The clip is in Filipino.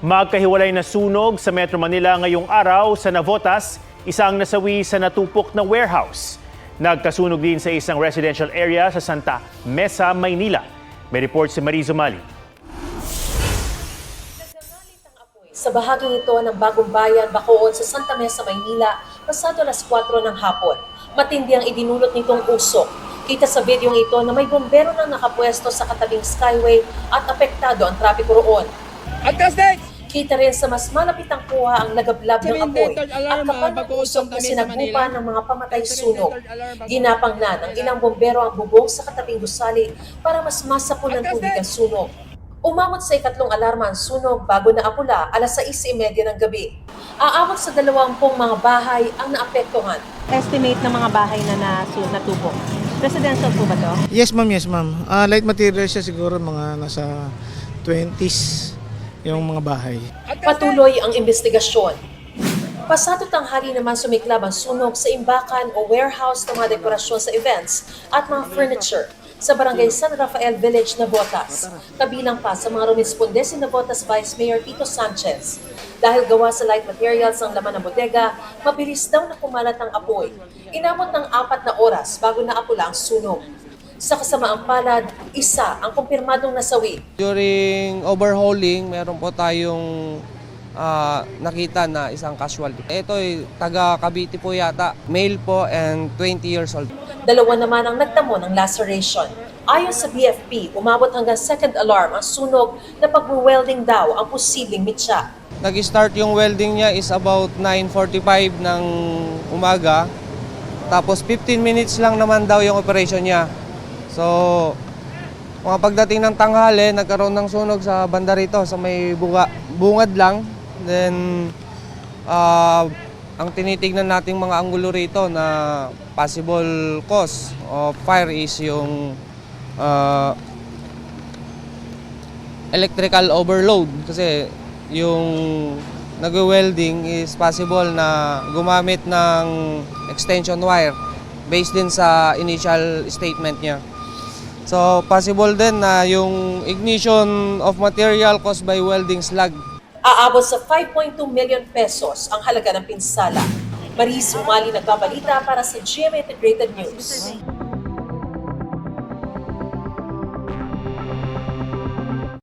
Magkahiwalay na sunog sa Metro Manila ngayong araw sa Navotas, isang nasawi sa natupok na warehouse. Nagkasunog din sa isang residential area sa Santa Mesa, Maynila. May report si Marizo Mali. Sa bahaging ito ng Bagong Bayan, Bacood sa Santa Mesa, Maynila, pasado alas 4 ng hapon. Matindi ang idinulot nitong usok. Kita sa videong ito na may bombero na nakapwesto sa katabing skyway at apektado ang trapiko roon. Kita rin sa mas malapitang kuha ang lagablab ng apoy at kapal ng usok na sinagbupa ng mga pamatay sunog. Ginapang na ng ilang bombero ang bubong sa katabing gusali para mas masapon ng tubig ang sunog. Umabot sa ikatlong alarma ang sunog bago naapula alas 6:30 ng gabi. Aabot sa 20 mga bahay ang naapektuhan. Estimate ng mga bahay na natubok. Residential po ba to? Yes ma'am, yes ma'am. Light material siya siguro mga nasa 20s yung mga bahay. Patuloy ang investigasyon. Pasado tanghali naman sumiklab ang sunog sa imbakan o warehouse ng mga dekorasyon sa events at mga furniture sa barangay San Rafael Village, Navotas. Kabilang pa sa mga rumisponde si Navotas Vice Mayor Tito Sanchez. Dahil gawa sa light materials ang laman ng bodega, mabilis daw na kumalat ang apoy. Inabot ng 4 na oras bago naapula ang sunog. Sa kasamaang palad, isa ang kumpirmadong nasawi. During overhauling, meron po tayong nakita na isang casualty. Ito ay taga Cavite po yata, male po and 20 years old. 2 naman ang nagtamo ng laceration. Ayon sa BFP, umabot hanggang second alarm ang sunog na pag-welding daw ang posibleng mitsa. Nag-start yung welding niya is about 9:45 ng umaga. Tapos 15 minutes lang naman daw yung operation niya. So, mga pagdating ng tanghali, nagkaroon ng sunog sa banda rito, sa may bungad lang. Then, ang tinitignan nating mga anggulo rito na possible cause of fire is yung electrical overload. Kasi yung nag-welding is possible na gumamit ng extension wire based din sa initial statement niya. So, possible din na yung ignition of material caused by welding slag. Aabot sa 5.2 million pesos ang halaga ng pinsala. Marizo Mali nagbabalita para sa GMA Integrated News.